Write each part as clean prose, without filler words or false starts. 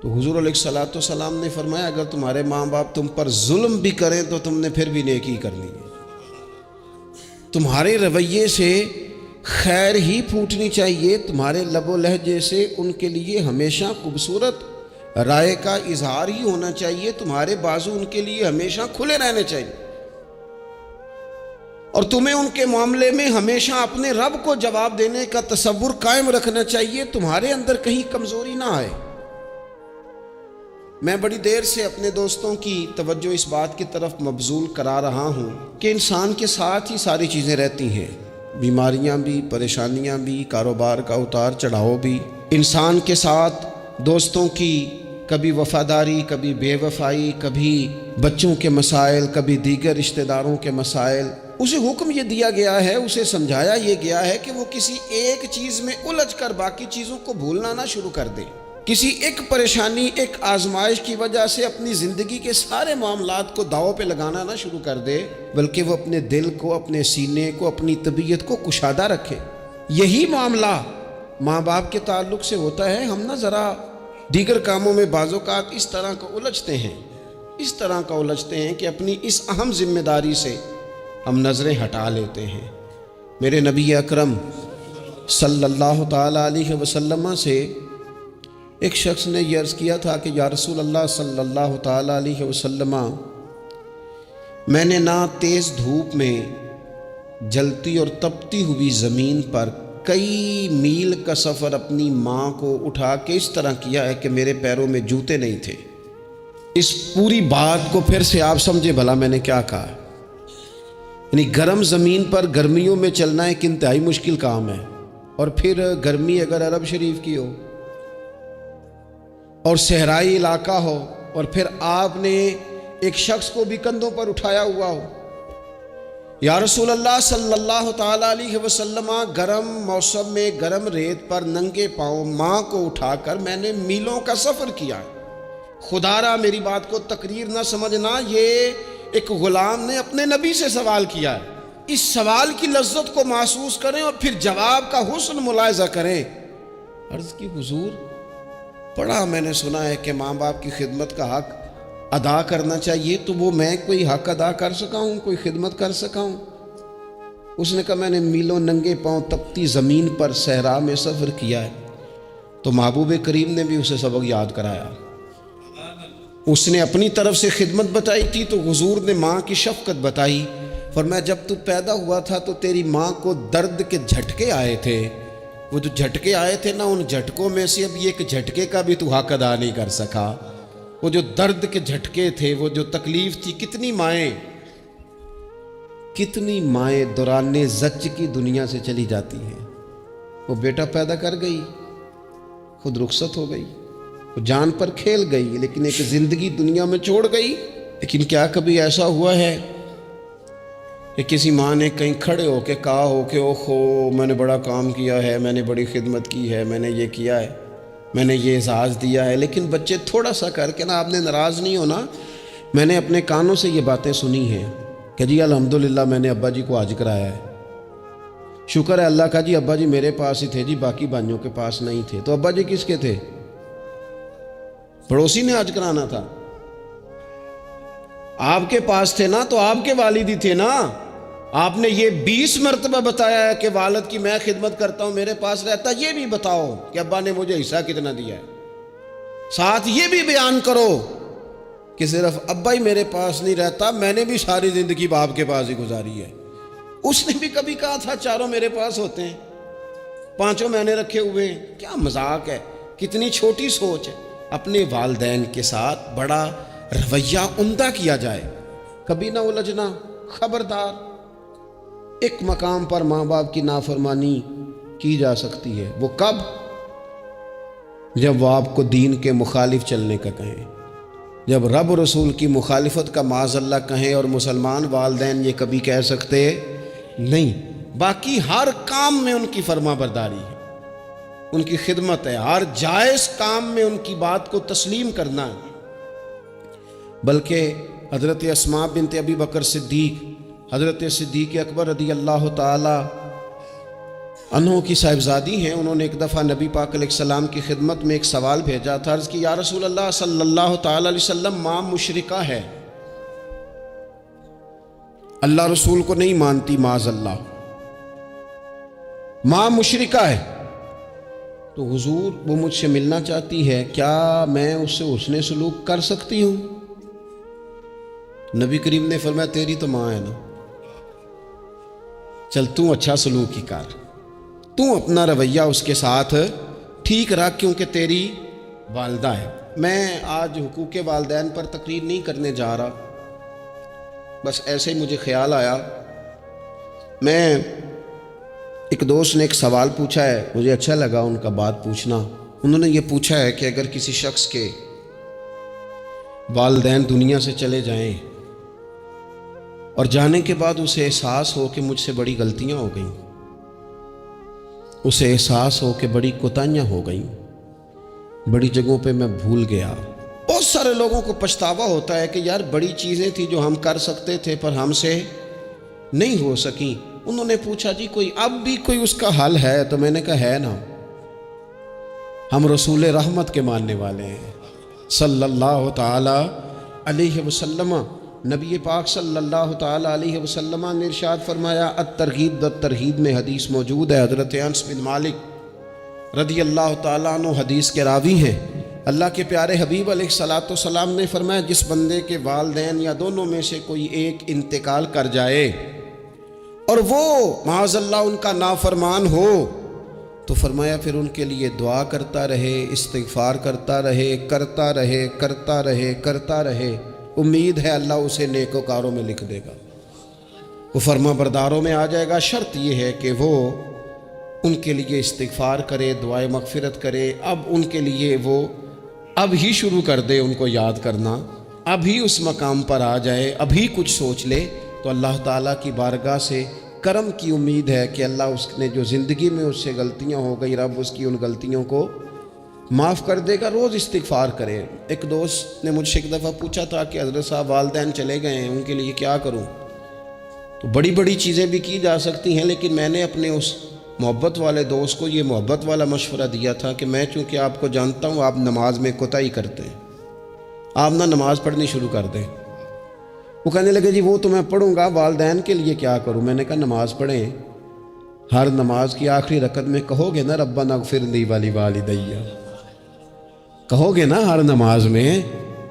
تو حضور علیہ الصلوۃ والسلام نے فرمایا اگر تمہارے ماں باپ تم پر ظلم بھی کریں تو تم نے پھر بھی نیکی کرنی ہے، تمہارے رویے سے خیر ہی پھوٹنی چاہیے، تمہارے لب و لہجے سے ان کے لیے ہمیشہ خوبصورت رائے کا اظہار ہی ہونا چاہیے، تمہارے بازو ان کے لیے ہمیشہ کھلے رہنے چاہیے، اور تمہیں ان کے معاملے میں ہمیشہ اپنے رب کو جواب دینے کا تصور قائم رکھنا چاہیے، تمہارے اندر کہیں کمزوری نہ آئے۔ میں بڑی دیر سے اپنے دوستوں کی توجہ اس بات کی طرف مبذول کرا رہا ہوں کہ انسان کے ساتھ ہی ساری چیزیں رہتی ہیں، بیماریاں بھی، پریشانیاں بھی، کاروبار کا اتار چڑھاؤ بھی، انسان کے ساتھ دوستوں کی کبھی وفاداری، کبھی بے وفائی، کبھی بچوں کے مسائل، کبھی دیگر رشتہ داروں کے مسائل۔ اسے حکم یہ دیا گیا ہے، اسے سمجھایا یہ گیا ہے کہ وہ کسی ایک چیز میں الجھ کر باقی چیزوں کو بھولنا نہ شروع کر دے، کسی ایک پریشانی، ایک آزمائش کی وجہ سے اپنی زندگی کے سارے معاملات کو داؤ پہ لگانا نہ شروع کر دے، بلکہ وہ اپنے دل کو، اپنے سینے کو، اپنی طبیعت کو کشادہ رکھے۔ یہی معاملہ ماں باپ کے تعلق سے ہوتا ہے۔ ہم نہ ذرا دیگر کاموں میں بعض اوقات اس طرح کا الجھتے ہیں کہ اپنی اس اہم ذمہ داری سے ہم نظریں ہٹا لیتے ہیں۔ میرے نبی اکرم صلی اللہ تعالی علیہ وسلم سے ایک شخص نے یہ عرض کیا تھا کہ یا رسول اللہ صلی اللہ تعالی علیہ وسلم، میں نے نہ تیز دھوپ میں جلتی اور تپتی ہوئی زمین پر کئی میل کا سفر اپنی ماں کو اٹھا کے اس طرح کیا ہے کہ میرے پیروں میں جوتے نہیں تھے۔ اس پوری بات کو پھر سے آپ سمجھے بھلا میں نے کیا کہا۔ یعنی گرم زمین پر گرمیوں میں چلنا ایک انتہائی مشکل کام ہے، اور پھر گرمی اگر عرب شریف کی ہو اور صحرائی علاقہ ہو، اور پھر آپ نے ایک شخص کو بھی کندھوں پر اٹھایا ہوا ہو۔ یا رسول اللہ صلی اللہ تعالی علیہ وسلم، گرم موسم میں گرم ریت پر ننگے پاؤں ماں کو اٹھا کر میں نے میلوں کا سفر کیا۔ خدا را میری بات کو تقریر نہ سمجھنا، یہ ایک غلام نے اپنے نبی سے سوال کیا ہے۔ اس سوال کی لذت کو محسوس کریں اور پھر جواب کا حسن ملاحظہ کریں۔ عرض کی حضور، بڑا میں نے سنا ہے کہ ماں باپ کی خدمت کا حق ادا کرنا چاہیے، تو وہ میں کوئی حق ادا کر سکا ہوں، کوئی خدمت کر سکا ہوں؟ اس نے کہا میں نے میلوں ننگے پاؤں تپتی زمین پر صحرا میں سفر کیا ہے۔ تو محبوب کریم نے بھی اسے سبق یاد کرایا۔ اس نے اپنی طرف سے خدمت بتائی تھی تو حضور نے ماں کی شفقت بتائی۔ فرمایا جب تو پیدا ہوا تھا تو تیری ماں کو درد کے جھٹکے آئے تھے، وہ جو جھٹکے آئے تھے نا، ان جھٹکوں میں سے اب ایک جھٹکے کا بھی تو حق ادا نہیں کر سکا۔ وہ جو درد کے جھٹکے تھے، وہ جو تکلیف تھی، کتنی مائیں دوران زچ کی دنیا سے چلی جاتی ہیں۔ وہ بیٹا پیدا کر گئی، خود رخصت ہو گئی، وہ جان پر کھیل گئی، لیکن ایک زندگی دنیا میں چھوڑ گئی۔ لیکن کیا کبھی ایسا ہوا ہے کہ کسی ماں نے کہیں کھڑے ہو کے کہا ہو کہ اوہو میں نے بڑا کام کیا ہے، میں نے بڑی خدمت کی ہے، میں نے یہ کیا ہے، میں نے یہ اعزاز دیا ہے؟ لیکن بچے تھوڑا سا کر کے نا، آپ نے ناراض نہیں ہونا، میں نے اپنے کانوں سے یہ باتیں سنی ہیں کہ جی الحمدللہ میں نے ابا جی کو حج کرایا ہے، شکر ہے اللہ کا جی، ابا جی میرے پاس ہی تھے جی، باقی بھائیوں کے پاس نہیں تھے۔ تو ابا جی کس کے تھے؟ پڑوسی نے حج کرانا تھا، آپ کے پاس تھے نا، تو آپ کے والد ہی تھے نا۔ آپ نے یہ 20 مرتبہ بتایا ہے کہ والد کی میں خدمت کرتا ہوں، میرے پاس رہتا، یہ بھی بتاؤ کہ ابا نے مجھے حصہ کتنا دیا ہے۔ ساتھ یہ بھی بیان کرو کہ صرف ابا ہی میرے پاس نہیں رہتا، میں نے بھی ساری زندگی باپ کے پاس ہی گزاری ہے۔ اس نے بھی کبھی کہا تھا چاروں میرے پاس ہوتے ہیں، پانچوں میں نے رکھے ہوئے ہیں۔ کیا مذاق ہے، کتنی چھوٹی سوچ ہے۔ اپنے والدین کے ساتھ بڑا رویہ عمدہ کیا جائے، کبھی نہ الجھنا۔ خبردار، ایک مقام پر ماں باپ کی نافرمانی کی جا سکتی ہے، وہ کب؟ جب وہ آپ کو دین کے مخالف چلنے کا کہیں، جب رب رسول کی مخالفت کا معاذ اللہ کہیں، اور مسلمان والدین یہ کبھی کہہ سکتے نہیں۔ باقی ہر کام میں ان کی فرما برداری ہے، ان کی خدمت ہے، ہر جائز کام میں ان کی بات کو تسلیم کرنا ہے۔ بلکہ حضرت اسماء بنت ابی بکر صدیق، حضرت صدیق اکبر رضی اللہ تعالی انہوں کی صاحبزادی ہیں، انہوں نے ایک دفعہ نبی پاک علیہ السلام کی خدمت میں ایک سوال بھیجا تھا، عرض کی یا رسول اللہ صلی اللہ تعالی علیہ وسلم ماں مشرکہ ہے، اللہ رسول کو نہیں مانتی، معاذ اللہ، ماں مشرکہ ہے، تو حضور وہ مجھ سے ملنا چاہتی ہے، کیا میں اس سے حسن سلوک کر سکتی ہوں؟ نبی کریم نے فرمایا تیری تو ماں ہے نا، چل تو اچھا سلوک ہی کر، تو اپنا رویہ اس کے ساتھ ٹھیک رکھ، کیونکہ تیری والدہ ہے۔ میں آج حقوق والدین پر تقریر نہیں کرنے جا رہا، بس ایسے ہی مجھے خیال آیا، میں ایک دوست نے ایک سوال پوچھا ہے، مجھے اچھا لگا ان کا بات پوچھنا۔ انہوں نے یہ پوچھا ہے کہ اگر کسی شخص کے والدین دنیا سے چلے جائیں اور جانے کے بعد اسے احساس ہو کہ مجھ سے بڑی غلطیاں ہو گئیں، اسے احساس ہو کہ بڑی کوتاہیاں ہو گئیں، بڑی جگہوں پہ میں بھول گیا۔ بہت سارے لوگوں کو پچھتاوا ہوتا ہے کہ یار بڑی چیزیں تھیں جو ہم کر سکتے تھے پر ہم سے نہیں ہو سکیں۔ انہوں نے پوچھا جی کوئی اب بھی کوئی اس کا حل ہے؟ تو میں نے کہا ہے نا، ہم رسول رحمت کے ماننے والے ہیں صلی اللہ تعالی علیہ وسلم۔ نبی پاک صلی اللہ تعالی علیہ وسلم نے ارشاد فرمایا، الترغیب والترہیب میں حدیث موجود ہے، حضرت انس بن مالک رضی اللہ تعالیٰ عنہ حدیث کے راوی ہیں۔ اللہ کے پیارے حبیب علیہ الصلاۃ والسلام نے فرمایا جس بندے کے والدین یا دونوں میں سے کوئی ایک انتقال کر جائے اور وہ معاذ اللہ ان کا نافرمان ہو، تو فرمایا پھر ان کے لیے دعا کرتا رہے، استغفار کرتا رہے، کرتا رہے، کرتا رہے، کرتا رہے، امید ہے اللہ اسے نیکوکاروں میں لکھ دے گا، وہ فرما برداروں میں آ جائے گا۔ شرط یہ ہے کہ وہ ان کے لیے استغفار کرے، دعائے مغفرت کرے، اب ان کے لیے وہ اب ہی شروع کر دے ان کو یاد کرنا، اب ہی اس مقام پر آ جائے، اب ہی کچھ سوچ لے، تو اللہ تعالیٰ کی بارگاہ سے کرم کی امید ہے کہ اللہ اس نے جو زندگی میں اس سے غلطیاں ہو گئی، رب اس کی ان غلطیوں کو معاف کر دے گا۔ روز استغفار کرے۔ ایک دوست نے مجھ سے ایک دفعہ پوچھا تھا کہ حضرت صاحب والدین چلے گئے ہیں، ان کے لیے کیا کروں؟ تو بڑی بڑی چیزیں بھی کی جا سکتی ہیں، لیکن میں نے اپنے اس محبت والے دوست کو یہ محبت والا مشورہ دیا تھا کہ میں چونکہ آپ کو جانتا ہوں آپ نماز میں کوتاہی کرتے ہیں، آپ نہ نماز پڑھنی شروع کر دیں۔ وہ کہنے لگے جی وہ تو میں پڑھوں گا، والدین کے لیے کیا کروں؟ میں نے کہا نماز پڑھیں، ہر نماز کی آخری رکعت میں کہو گے نا ربنا اغفر لی ولوالدیّ، کہو گے نا ہر نماز میں،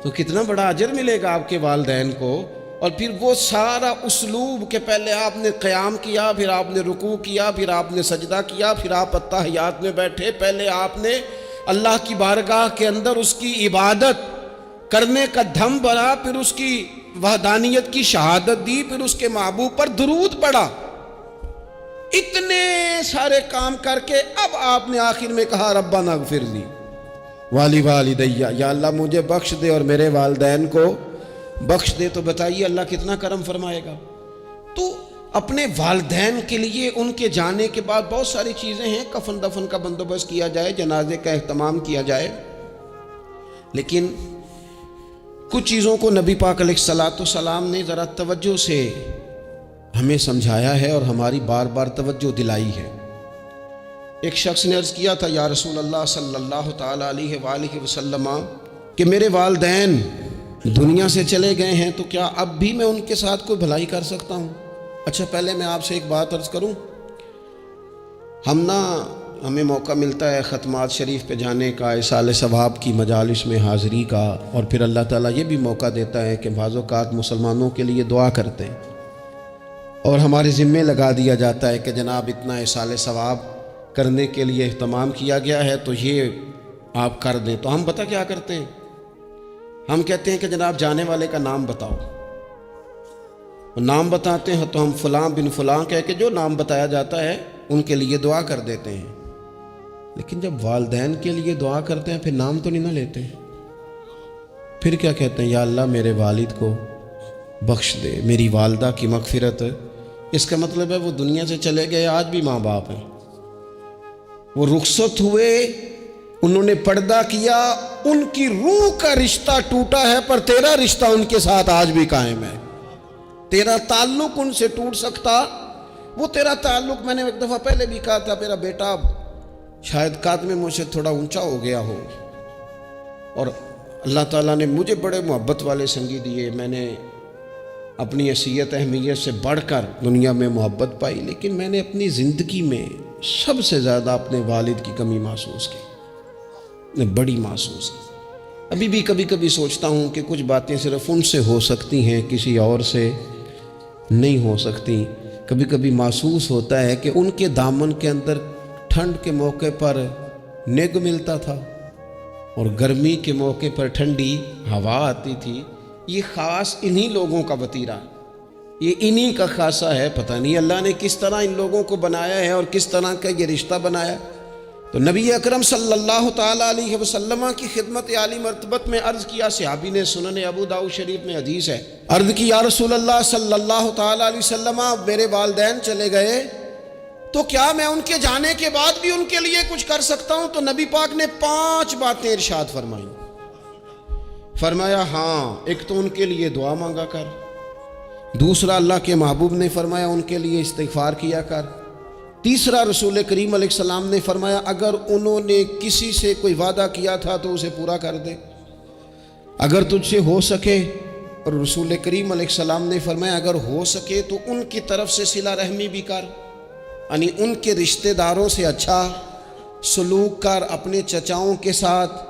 تو کتنا بڑا اجر ملے گا آپ کے والدین کو۔ اور پھر وہ سارا اسلوب کہ پہلے آپ نے قیام کیا، پھر آپ نے رکوع کیا، پھر آپ نے سجدہ کیا، پھر آپ اتحیات میں بیٹھے، پہلے آپ نے اللہ کی بارگاہ کے اندر اس کی عبادت کرنے کا دھم بھرا، پھر اس کی وحدانیت کی شہادت دی، پھر اس کے محبوب پر درود پڑھا، اتنے سارے کام کر کے اب آپ نے آخر میں کہا ربنا اغفر لی ولوالدیّ، یا اللہ مجھے بخش دے اور میرے والدین کو بخش دے۔ تو بتائیے اللہ کتنا کرم فرمائے گا۔ تو اپنے والدین کے لیے ان کے جانے کے بعد بہت ساری چیزیں ہیں، کفن دفن کا بندوبست کیا جائے، جنازے کا اہتمام کیا جائے، لیکن کچھ چیزوں کو نبی پاک علیہ الصلاۃ والسلام نے ذرا توجہ سے ہمیں سمجھایا ہے اور ہماری بار بار توجہ دلائی ہے۔ ایک شخص نے عرض کیا تھا یا رسول اللہ صلی اللہ تعالی علیہ وآلہ وسلم کہ میرے والدین دنیا سے چلے گئے ہیں تو کیا اب بھی میں ان کے ساتھ کوئی بھلائی کر سکتا ہوں؟ اچھا پہلے میں آپ سے ایک بات عرض کروں، ہمیں موقع ملتا ہے ختمات شریف پہ جانے کا، ایصال ثواب کی مجالس میں حاضری کا، اور پھر اللہ تعالیٰ یہ بھی موقع دیتا ہے کہ بعض اوقات مسلمانوں کے لیے دعا کرتے ہیں اور ہمارے ذمے لگا دیا جاتا ہے کہ جناب اتنا ایصال ثواب کرنے کے لیے اہتمام کیا گیا ہے تو یہ آپ کر دیں۔ تو ہم پتہ کیا کرتے ہیں، ہم کہتے ہیں کہ جناب جانے والے کا نام بتاؤ، نام بتاتے ہیں تو ہم فلاں بن فلاں کہہ کے جو نام بتایا جاتا ہے ان کے لیے دعا کر دیتے ہیں، لیکن جب والدین کے لیے دعا کرتے ہیں پھر نام تو نہیں نہ لیتے، پھر کیا کہتے ہیں یا اللہ میرے والد کو بخش دے، میری والدہ کی مغفرت۔ اس کا مطلب ہے وہ دنیا سے چلے گئے، آج بھی ماں باپ ہیں، وہ رخصت ہوئے، انہوں نے پردہ کیا، ان کی روح کا رشتہ ٹوٹا ہے پر تیرا رشتہ ان کے ساتھ آج بھی قائم ہے، تیرا تعلق ان سے ٹوٹ سکتا وہ تیرا تعلق، میں نے ایک دفعہ پہلے بھی کہا تھا، میرا بیٹا شاید قد میں مجھ سے تھوڑا اونچا ہو گیا ہو، اور اللہ تعالیٰ نے مجھے بڑے محبت والے سنگی دیے، میں نے اپنی حیثیت اہمیت سے بڑھ کر دنیا میں محبت پائی، لیکن میں نے اپنی زندگی میں سب سے زیادہ اپنے والد کی کمی محسوس کی، بڑی محسوس کی۔ ابھی بھی کبھی کبھی سوچتا ہوں کہ کچھ باتیں صرف ان سے ہو سکتی ہیں، کسی اور سے نہیں ہو سکتی۔ کبھی کبھی محسوس ہوتا ہے کہ ان کے دامن کے اندر ٹھنڈ کے موقع پر نگ ملتا تھا اور گرمی کے موقع پر ٹھنڈی ہوا آتی تھی۔ یہ خاص انہی لوگوں کا وطیرہ، یہ انہی کا خاصہ ہے۔ پتہ نہیں اللہ نے کس طرح ان لوگوں کو بنایا ہے اور کس طرح کا یہ رشتہ بنایا۔ تو نبی اکرم صلی اللہ تعالیٰ علیہ وسلم کی خدمت عالی مرتبت میں عرض کیا، صحابی نے، سنن ابو داؤد شریف میں حدیث ہے، عرض کی یا رسول اللہ صلی اللہ تعالیٰ علیہ وسلم، میرے والدین چلے گئے تو کیا میں ان کے جانے کے بعد بھی ان کے لیے کچھ کر سکتا ہوں؟ تو نبی پاک نے 5 باتیں ارشاد فرمائیں۔ فرمایا ہاں، ایک تو ان کے لیے دعا مانگا کر، دوسرا اللہ کے محبوب نے فرمایا ان کے لیے استغفار کیا کر، تیسرا رسول کریم علیہ السلام نے فرمایا اگر انہوں نے کسی سے کوئی وعدہ کیا تھا تو اسے پورا کر دے، اگر تجھ سے ہو سکے، اور رسول کریم علیہ السلام نے فرمایا اگر ہو سکے تو ان کی طرف سے صلہ رحمی بھی کر، یعنی ان کے رشتہ داروں سے اچھا سلوک کر، اپنے چچاؤں کے ساتھ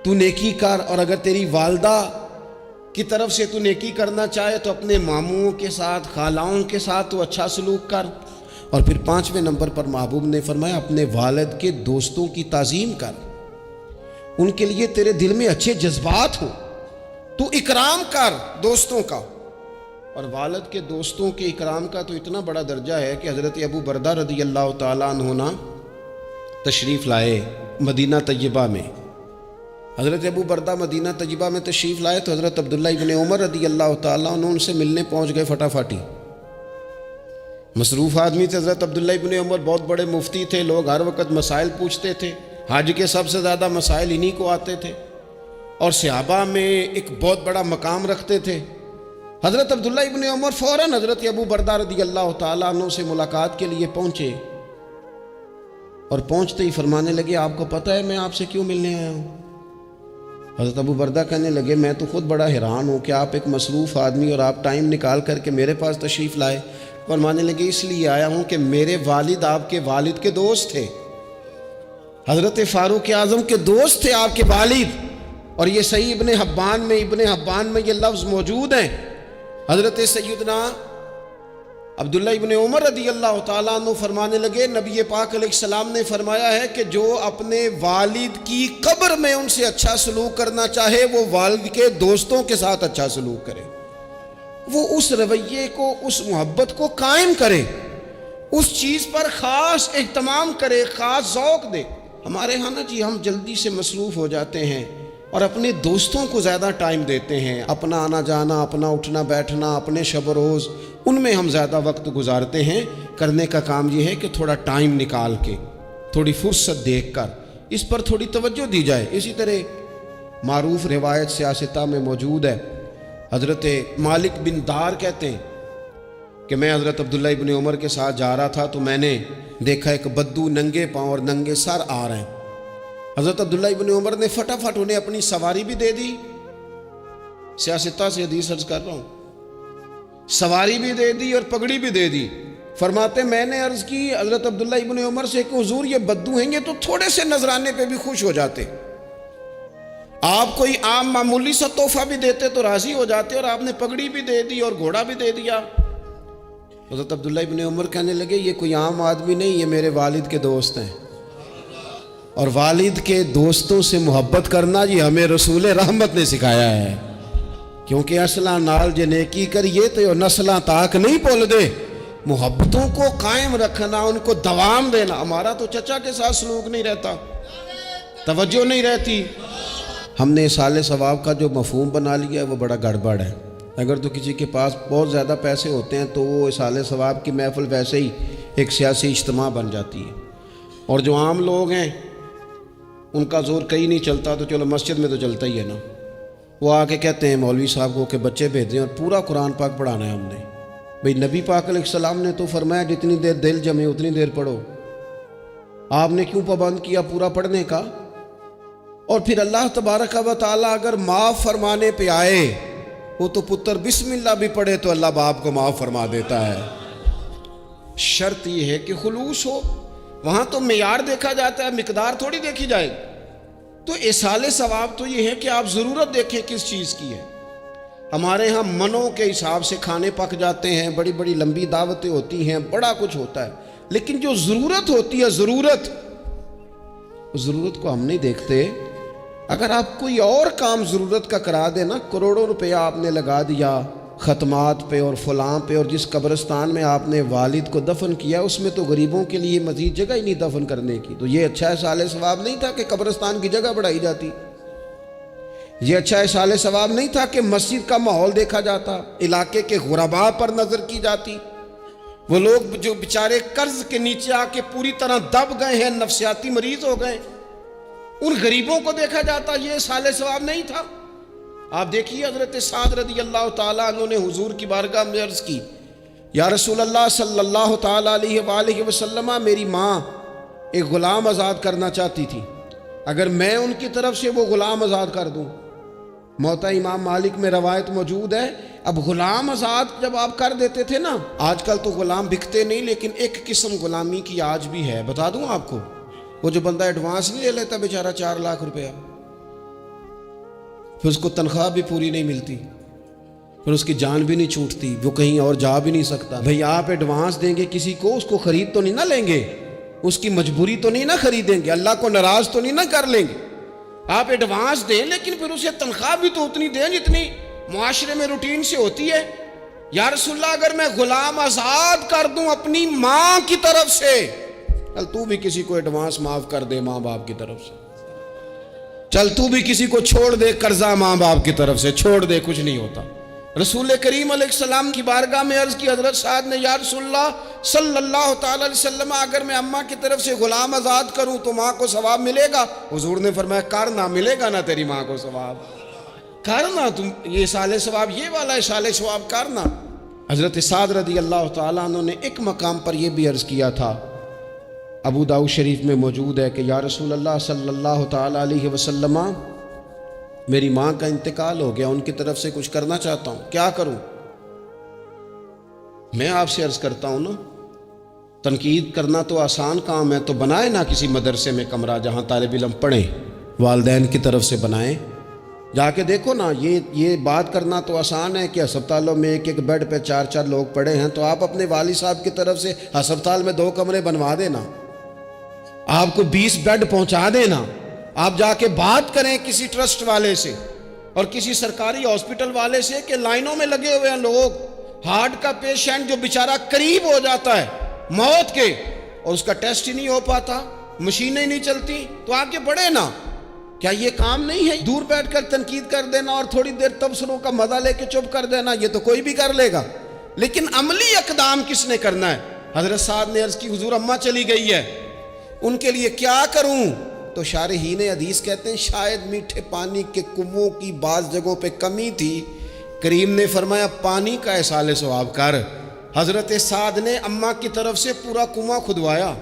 تو نیکی کر، اور اگر تیری والدہ کی طرف سے تو نیکی کرنا چاہے تو اپنے ماموں کے ساتھ، خالاؤں کے ساتھ تو اچھا سلوک کر، اور پھر 5ویں نمبر پر محبوب نے فرمایا اپنے والد کے دوستوں کی تعظیم کر، ان کے لیے تیرے دل میں اچھے جذبات ہوں، تو اکرام کر دوستوں کا۔ اور والد کے دوستوں کے اکرام کا تو اتنا بڑا درجہ ہے کہ حضرت ابو بردہ رضی اللہ تعالیٰ عنہ تشریف لائے مدینہ طیبہ میں۔ حضرت ابو بردہ مدینہ طیبہ میں تشریف لائے تو حضرت عبداللہ ابن عمر رضی اللہ تعالیٰ عنہ ان سے ملنے پہنچ گئے فٹافٹی۔ مصروف آدمی تھے حضرت عبداللہ ابن عمر، بہت بڑے مفتی تھے، لوگ ہر وقت مسائل پوچھتے تھے، حج کے سب سے زیادہ مسائل انہی کو آتے تھے، اور صحابہ میں ایک بہت بڑا مقام رکھتے تھے۔ حضرت عبداللہ ابن عمر فوراً حضرت ابو بردہ رضی اللہ تعالیٰ عنہ سے ملاقات کے لیے پہنچے، اور پہنچتے ہی فرمانے لگے آپ کو پتہ ہے میں آپ سے کیوں ملنے آیا ہوں؟ حضرت ابو بردہ کہنے لگے میں تو خود بڑا حیران ہوں کہ آپ ایک مصروف آدمی اور آپ ٹائم نکال کر کے میرے پاس تشریف لائے۔ فرمانے لگے اس لیے آیا ہوں کہ میرے والد آپ کے والد کے دوست تھے، حضرت فاروق اعظم کے دوست تھے آپ کے والد، اور یہ صحیح ابن حبان میں یہ لفظ موجود ہیں۔ حضرت سیدنا عبداللہ ابن عمر رضی اللہ تعالیٰ عنہ فرمانے لگے نبی پاک علیہ السلام نے فرمایا ہے کہ جو اپنے والد کی قبر میں ان سے اچھا سلوک کرنا چاہے وہ والد کے دوستوں کے ساتھ اچھا سلوک کرے، وہ اس رویے کو، اس محبت کو قائم کرے، اس چیز پر خاص اہتمام کرے، خاص ذوق دے۔ ہمارے ہاں نا جی ہم جلدی سے مصروف ہو جاتے ہیں اور اپنے دوستوں کو زیادہ ٹائم دیتے ہیں، اپنا آنا جانا، اپنا اٹھنا بیٹھنا، اپنے شب و روز ان میں ہم زیادہ وقت گزارتے ہیں۔ کرنے کا کام یہ ہے کہ تھوڑا ٹائم نکال کے، تھوڑی فرصت دیکھ کر اس پر تھوڑی توجہ دی جائے۔ اسی طرح معروف روایت سیاستہ میں موجود ہے، حضرت مالک بن دار کہتے ہیں کہ میں حضرت عبداللہ ابن عمر کے ساتھ جا رہا تھا تو میں نے دیکھا ایک بدو ننگے پاؤں اور ننگے سر آ رہے ہیں۔ حضرت عبداللہ ابن عمر نے فٹافٹ انہیں اپنی سواری بھی دے دی، سیاستہ سے حدیث عرض کر رہا ہوں، سواری بھی دے دی اور پگڑی بھی دے دی۔ فرماتے میں نے عرض کی حضرت عبداللہ ابن عمر سے کہ حضور یہ بدو ہیں، یہ تو تھوڑے سے نذرانے پہ بھی خوش ہو جاتے، آپ کوئی عام معمولی سا تحفہ بھی دیتے تو راضی ہو جاتے، اور آپ نے پگڑی بھی دے دی اور گھوڑا بھی دے دیا۔ حضرت عبداللہ ابن عمر کہنے لگے یہ کوئی عام آدمی نہیں، یہ میرے والد کے دوست ہیں، اور والد کے دوستوں سے محبت کرنا یہ ہمیں رسول رحمت نے سکھایا ہے، کیونکہ اصلاں نال جے نیکی کریے تو نسلاں تاک نہیں بھول دے۔ محبتوں کو قائم رکھنا، ان کو دوام دینا۔ ہمارا تو چچا کے ساتھ سلوک نہیں رہتا، توجہ نہیں رہتی۔ ہم نے اصال ثواب کا جو مفہوم بنا لیا ہے وہ بڑا گڑبڑ ہے۔ اگر تو کسی کے پاس بہت زیادہ پیسے ہوتے ہیں تو وہ اصال ثواب کی محفل ویسے ہی ایک سیاسی اجتماع بن جاتی ہے، اور جو عام لوگ ہیں ان کا زور کہیں نہیں چلتا، تو چلو مسجد میں تو چلتا ہی ہے نا۔ وہ آ کے کہتے ہیں مولوی صاحب کو کہ بچے بھیج دیں اور پورا قرآن پاک پڑھانا ہے ہم نے، بھئی نبی پاک علیہ السلام نے تو فرمایا جتنی دیر دل جمے اتنی دیر پڑھو، آپ نے کیوں پابند کیا پورا پڑھنے کا؟ اور پھر اللہ تبارک و تعالیٰ اگر معاف فرمانے پہ آئے، وہ تو پتر بسم اللہ بھی پڑھے تو اللہ باپ کو معاف فرما دیتا ہے۔ شرط یہ ہے کہ خلوص ہو، وہاں تو معیار دیکھا جاتا ہے، مقدار تھوڑی دیکھی جائے۔ تو ایصال ثواب تو یہ ہے کہ آپ ضرورت دیکھیں کس چیز کی ہے۔ ہمارے ہاں منوں کے حساب سے کھانے پک جاتے ہیں، بڑی بڑی لمبی دعوتیں ہوتی ہیں، بڑا کچھ ہوتا ہے، لیکن جو ضرورت ہوتی ہے، ضرورت کو ہم نہیں دیکھتے۔ اگر آپ کوئی اور کام ضرورت کا کرا دے نا، کروڑوں روپے آپ نے لگا دیا ختمات پہ اور فلاں پہ، اور جس قبرستان میں آپ نے والد کو دفن کیا اس میں تو غریبوں کے لیے مزید جگہ ہی نہیں دفن کرنے کی، تو یہ اچھا ایصال ثواب نہیں تھا کہ قبرستان کی جگہ بڑھائی جاتی؟ یہ اچھا ایصال ثواب نہیں تھا کہ مسجد کا ماحول دیکھا جاتا، علاقے کے غرباء پر نظر کی جاتی؟ وہ لوگ جو بیچارے قرض کے نیچے آ کے پوری طرح دب گئے ہیں، نفسیاتی مریض ہو گئے، ان غریبوں کو دیکھا جاتا، یہ ایصال ثواب نہیں تھا؟ آپ دیکھیے حضرت سعد رضی اللہ تعالیٰ عنہ نے حضور کی بارگاہ میں عرض کی، یا رسول اللہ صلی اللہ تعالیٰ علیہ وآلہ وسلم، میری ماں ایک غلام آزاد کرنا چاہتی تھی، اگر میں ان کی طرف سے وہ غلام آزاد کر دوں۔ موطا امام مالک میں روایت موجود ہے، اب غلام آزاد جب آپ کر دیتے تھے نا، آج کل تو غلام بکتے نہیں، لیکن ایک قسم غلامی کی آج بھی ہے، بتا دوں آپ کو، وہ جو بندہ ایڈوانس نہیں لے لیتا بیچارہ 4 لاکھ روپیہ، پھر اس کو تنخواہ بھی پوری نہیں ملتی، پھر اس کی جان بھی نہیں چھوٹتی، وہ کہیں اور جا بھی نہیں سکتا۔ بھئی آپ ایڈوانس دیں گے کسی کو، اس کو خرید تو نہیں نہ لیں گے، اس کی مجبوری تو نہیں نہ خریدیں گے، اللہ کو ناراض تو نہیں نہ کر لیں گے۔ آپ ایڈوانس دیں، لیکن پھر اسے تنخواہ بھی تو اتنی دیں جتنی معاشرے میں روٹین سے ہوتی ہے۔ یا رسول اللہ اگر میں غلام آزاد کر دوں اپنی ماں کی طرف سے، چل تو بھی کسی کو ایڈوانس معاف کر دے ماں باپ کی طرف سے، چل تو بھی کسی کو چھوڑ دے قرضہ ماں باپ کی طرف سے، چھوڑ دے، کچھ نہیں ہوتا۔ رسول کریم علیہ السلام کی بارگاہ میں عرض کی حضرت سعد نے، یا رسول اللہ صلی اللہ تعالی علیہ وسلم، اگر میں اماں کی طرف سے غلام آزاد کروں تو ماں کو ثواب ملے گا؟ حضور نے فرمایا کرنا، ملے گا نا تیری ماں کو ثواب، کرنا، تم یہ ایصال ثواب، یہ والا ایصال ثواب کرنا۔ حضرت سعد رضی اللہ تعالیٰ عنہ نے ایک مقام پر یہ بھی عرض کیا تھا، ابو داؤد شریف میں موجود ہے کہ یا رسول اللہ صلی اللہ تعالیٰ علیہ وسلم، میری ماں کا انتقال ہو گیا، ان کی طرف سے کچھ کرنا چاہتا ہوں، کیا کروں؟ میں آپ سے عرض کرتا ہوں نا، تنقید کرنا تو آسان کام ہے، تو بنائے نا کسی مدرسے میں کمرہ جہاں طالب علم پڑھیں، والدین کی طرف سے بنائیں، جا کے دیکھو نا، یہ بات کرنا تو آسان ہے کہ ہسپتالوں میں ایک بیڈ پہ 4 لوگ پڑے ہیں، تو آپ اپنے والد صاحب کی طرف سے ہسپتال میں 2 کمرے بنوا دینا، آپ کو 20 بیڈ پہنچا دینا، آپ جا کے بات کریں کسی ٹرسٹ والے سے اور کسی سرکاری ہاسپٹل والے سے کہ لائنوں میں لگے ہوئے ہیں لوگ، ہارٹ کا پیشنٹ جو بیچارہ قریب ہو جاتا ہے موت کے اور اس کا ٹیسٹ ہی نہیں ہو پاتا، مشینیں نہیں چلتی، تو آگے بڑھے نا۔ کیا یہ کام نہیں ہے دور بیٹھ کر تنقید کر دینا اور تھوڑی دیر تبصروں کا مزہ لے کے چپ کر دینا؟ یہ تو کوئی بھی کر لے گا، لیکن عملی اقدام کس نے کرنا ہے؟ حضرت سعد نے عرض کی، حضور اماں چلی گئی ہے، ان کے لیے کیا کروں؟ تو شارحین حدیث کہتے ہیں شاید میٹھے پانی کے کنووں کی بعض جگہوں پہ کمی تھی، کریم نے فرمایا پانی کا ایصال ثواب کر۔ حضرت سعد نے اماں کی طرف سے پورا کنواں کھدوایا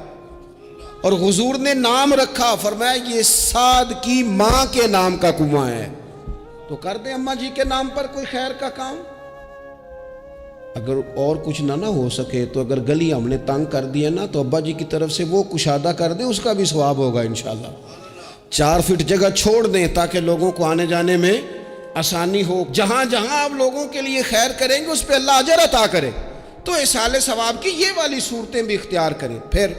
اور حضور نے نام رکھا، فرمایا یہ سعد کی ماں کے نام کا کنواں ہے، تو کر دیں اماں جی کے نام پر کوئی خیر کا کام۔ اگر اور کچھ نہ ہو سکے تو اگر گلی ہم نے تنگ کر دیا نا، تو ابا جی کی طرف سے وہ کشادہ کر دیں، اس کا بھی ثواب ہوگا انشاءاللہ۔ 4 فٹ جگہ چھوڑ دیں تاکہ لوگوں کو آنے جانے میں آسانی ہو، جہاں جہاں آپ لوگوں کے لیے خیر کریں گے اس پہ اللہ اجر عطا کرے، تو ایصال ثواب کی یہ والی صورتیں بھی اختیار کریں۔ پھر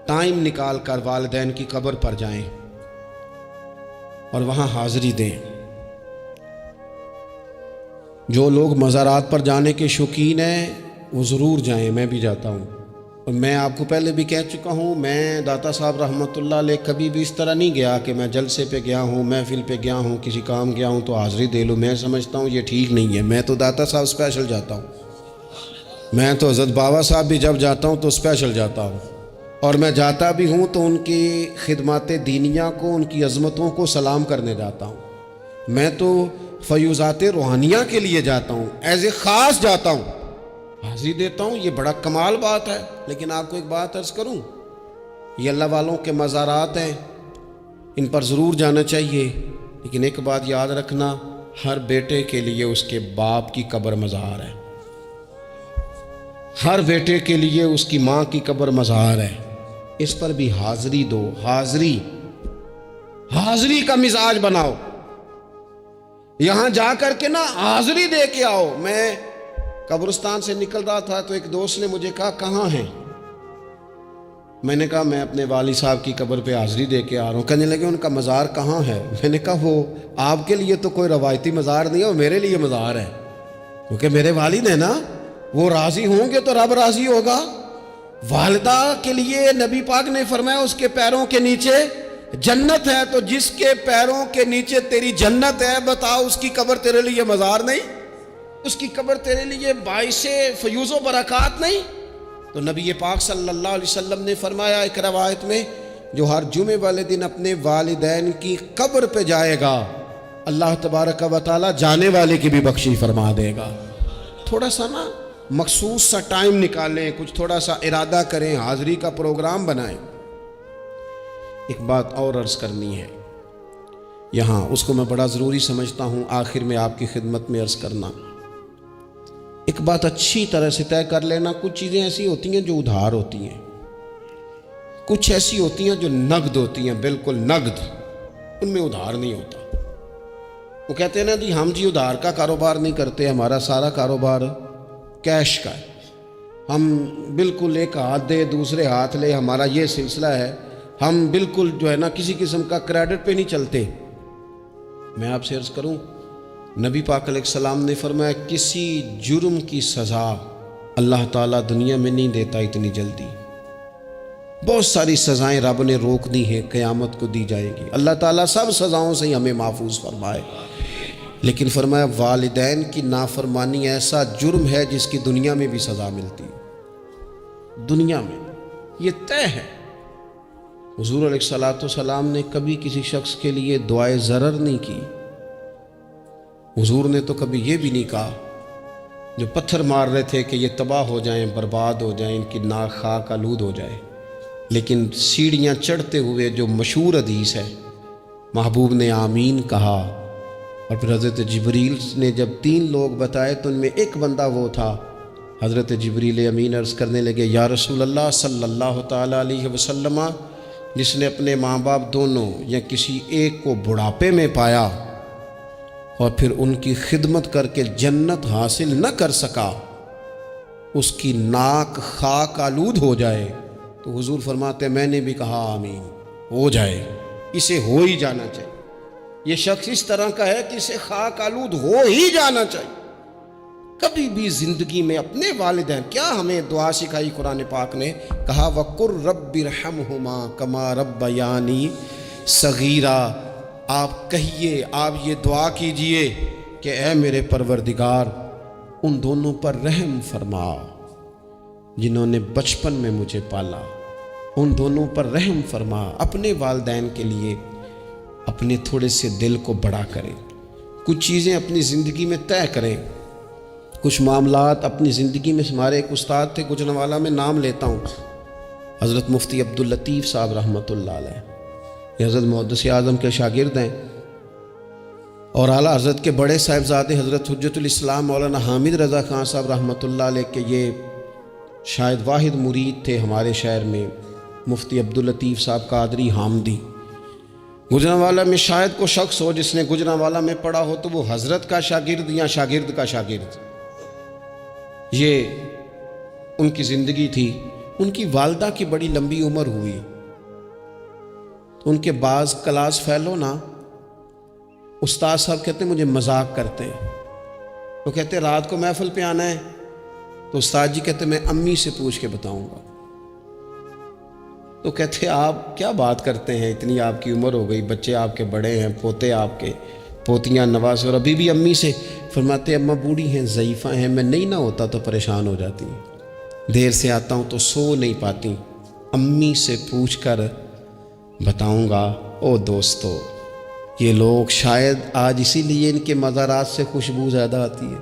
ٹائم نکال کر والدین کی قبر پر جائیں اور وہاں حاضری دیں۔ جو لوگ مزارات پر جانے کے شوقین ہیں وہ ضرور جائیں، میں بھی جاتا ہوں، اور میں آپ کو پہلے بھی کہہ چکا ہوں، میں داتا صاحب رحمۃ اللہ علیہ کبھی بھی اس طرح نہیں گیا کہ میں جلسے پہ گیا ہوں، محفل پہ گیا ہوں، کسی کام گیا ہوں تو حاضری دے لوں۔ میں سمجھتا ہوں یہ ٹھیک نہیں ہے، میں تو داتا صاحب اسپیشل جاتا ہوں، میں تو حضرت بابا صاحب بھی جب جاتا ہوں تو اسپیشل جاتا ہوں، اور میں جاتا بھی ہوں تو ان کی خدمات دینیہ کو، ان کی عظمتوں کو سلام کرنے جاتا ہوں۔ میں تو فیوزات روحانیہ کے لیے جاتا ہوں، ایز اے خاص جاتا ہوں، حاضری دیتا ہوں، یہ بڑا کمال بات ہے۔ لیکن آپ کو ایک بات عرض کروں، یہ اللہ والوں کے مزارات ہیں، ان پر ضرور جانا چاہیے، لیکن ایک بات یاد رکھنا، ہر بیٹے کے لیے اس کے باپ کی قبر مزار ہے، ہر بیٹے کے لیے اس کی ماں کی قبر مزار ہے، اس پر بھی حاضری دو۔ حاضری کا مزاج بناؤ، یہاں جا کر کے نا حاضری دے کے آؤ۔ میں قبرستان سے نکل رہا تھا تو ایک دوست نے مجھے کہا کہاں ہیں؟ میں نے کہا میں اپنے والد صاحب کی قبر پہ حاضری دے کے آ رہا ہوں۔ کہنے لگے ان کا مزار کہاں ہے؟ میں نے کہا وہ آپ کے لیے تو کوئی روایتی مزار نہیں ہے، وہ میرے لیے مزار ہے، کیونکہ میرے والد ہیں نا، وہ راضی ہوں گے تو رب راضی ہوگا۔ والدہ کے لیے نبی پاک نے فرمایا اس کے پیروں کے نیچے جنت ہے، تو جس کے پیروں کے نیچے تیری جنت ہے، بتاؤ اس کی قبر تیرے لیے مزار نہیں؟ اس کی قبر تیرے لیے باعث فیوز و برکات نہیں؟ تو نبی پاک صلی اللہ علیہ وسلم نے فرمایا ایک روایت میں، جو ہر جمعے والے دن اپنے والدین کی قبر پہ جائے گا، اللہ تبارک و تعالی جانے والے کی بھی بخشش فرما دے گا۔ تھوڑا سا نا مخصوص سا ٹائم نکالیں، کچھ تھوڑا سا ارادہ کریں، حاضری کا پروگرام بنائیں۔ ایک بات اور عرض کرنی ہے یہاں، اس کو میں بڑا ضروری سمجھتا ہوں آخر میں آپ کی خدمت میں عرض کرنا۔ ایک بات اچھی طرح سے طے کر لینا، کچھ چیزیں ایسی ہوتی ہیں جو ادھار ہوتی ہیں، کچھ ایسی ہوتی ہیں جو نقد ہوتی ہیں، بالکل نقد، ان میں ادھار نہیں ہوتا۔ وہ کہتے ہیں نا جی ہم جی ادھار کا کاروبار نہیں کرتے، ہمارا سارا کاروبار کیش کا ہے، ہم بالکل ایک ہاتھ دے دوسرے ہاتھ لے، ہمارا یہ سلسلہ ہے، ہم بالکل جو ہے نا کسی قسم کا کریڈٹ پہ نہیں چلتے۔ میں آپ سے عرض کروں، نبی پاک علیہ السلام نے فرمایا کسی جرم کی سزا اللہ تعالیٰ دنیا میں نہیں دیتا اتنی جلدی، بہت ساری سزائیں رب نے روک دی ہیں، قیامت کو دی جائیں گی، اللہ تعالیٰ سب سزاؤں سے ہمیں محفوظ فرمائے۔ لیکن فرمایا والدین کی نافرمانی ایسا جرم ہے جس کی دنیا میں بھی سزا ملتی ہے، دنیا میں یہ طے ہے۔ حضور علیہ الصلوۃ والسلام نے کبھی کسی شخص کے لیے دعائے ضرر نہیں کی، حضور نے تو کبھی یہ بھی نہیں کہا، جو پتھر مار رہے تھے کہ یہ تباہ ہو جائیں، برباد ہو جائیں، ان کی ناک خاک آلود ہو جائے، لیکن سیڑھیاں چڑھتے ہوئے جو مشہور حدیث ہے، محبوب نے آمین کہا، اور پھر حضرت جبریل نے جب 3 لوگ بتائے تو ان میں ایک بندہ وہ تھا، حضرت جبریل امین عرض کرنے لگے یا رسول اللہ صلی اللہ تعالیٰ علیہ وسلم، جس نے اپنے ماں باپ دونوں یا کسی ایک کو بڑھاپے میں پایا اور پھر ان کی خدمت کر کے جنت حاصل نہ کر سکا، اس کی ناک خاک آلود ہو جائے، تو حضور فرماتے میں نے بھی کہا آمین، ہو جائے، اسے ہو ہی جانا چاہیے، یہ شخص اس طرح کا ہے کہ اسے خاک آلود ہو ہی جانا چاہیے۔ کبھی بھی زندگی میں اپنے والدین، کیا ہمیں دعا سکھائی قرآن پاک نے، کہا وَقُلْ رَبِّ ارْحَمْهُمَا كَمَا رَبَّيَانِي صَغِيرًا، آپ کہیے، آپ یہ دعا کیجئے کہ اے میرے پروردگار ان دونوں پر رحم فرما جنہوں نے بچپن میں مجھے پالا، ان دونوں پر رحم فرما۔ اپنے والدین کے لیے اپنے تھوڑے سے دل کو بڑا کریں، کچھ چیزیں اپنی زندگی میں طے کریں، کچھ معاملات اپنی زندگی میں۔ ہمارے ایک استاد تھے گجرانوالہ میں، نام لیتا ہوں، حضرت مفتی عبداللطیف صاحب رحمۃ اللہ علیہ، یہ حضرت محدث اعظم کے شاگرد ہیں، اور اعلیٰ حضرت کے بڑے صاحبزادے حضرت حجت الاسلام مولانا حامد رضا خان صاحب رحمۃ اللہ علیہ کے یہ شاید واحد مرید تھے ہمارے شہر میں، مفتی عبداللطیف صاحب قادری حامدی۔ گجرانوالہ میں شاید کوئی شخص ہو جس نے گجرانوالہ میں پڑھا ہو تو وہ حضرت کا شاگرد یا شاگرد کا شاگرد، یہ ان کی زندگی تھی۔ ان کی والدہ کی بڑی لمبی عمر ہوئی، ان کے بعض کلاس فیلو نا استاد صاحب کہتے مجھے مذاق کرتے ہیں، وہ کہتے رات کو محفل پہ آنا ہے، تو استاد جی کہتے میں امی سے پوچھ کے بتاؤں گا، تو کہتے آپ کیا بات کرتے ہیں، اتنی آپ کی عمر ہو گئی، بچے آپ کے بڑے ہیں، پوتے آپ کے، پوتیاں نوازے، اور ابھی بھی امی سے۔ فرماتے اماں بوڑھی ہیں، ضعیفہ ہیں، میں نہیں نہ ہوتا تو پریشان ہو جاتی ہیں، دیر سے آتا ہوں تو سو نہیں پاتی، امی سے پوچھ کر بتاؤں گا۔ او دوستو، یہ لوگ شاید آج اسی لیے ان کے مزارات سے خوشبو زیادہ آتی ہے،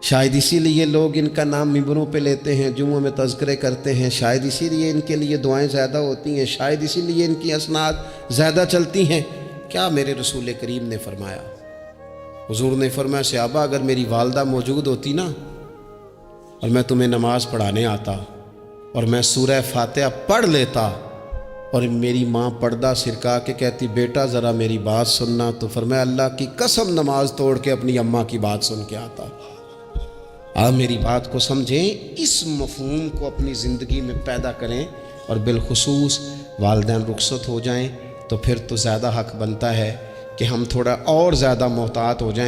شاید اسی لیے لوگ ان کا نام ممبروں پہ لیتے ہیں، جمعوں میں تذکرے کرتے ہیں، شاید اسی لیے ان کے لیے دعائیں زیادہ ہوتی ہیں، شاید اسی لیے ان کی اسناد زیادہ چلتی ہیں۔ کیا میرے رسول کریم نے فرمایا؟ حضور نے فرمایا صحابہ اگر میری والدہ موجود ہوتی نا اور میں تمہیں نماز پڑھانے آتا اور میں سورہ فاتحہ پڑھ لیتا اور میری ماں پردہ سرکا کے کہتی بیٹا ذرا میری بات سننا، تو فرمایا اللہ کی قسم نماز توڑ کے اپنی اماں کی بات سن کے آتا۔ آپ میری بات کو سمجھیں، اس مفہوم کو اپنی زندگی میں پیدا کریں، اور بالخصوص والدین رخصت ہو جائیں تو پھر تو زیادہ حق بنتا ہے کہ ہم تھوڑا اور زیادہ محتاط ہو جائیں۔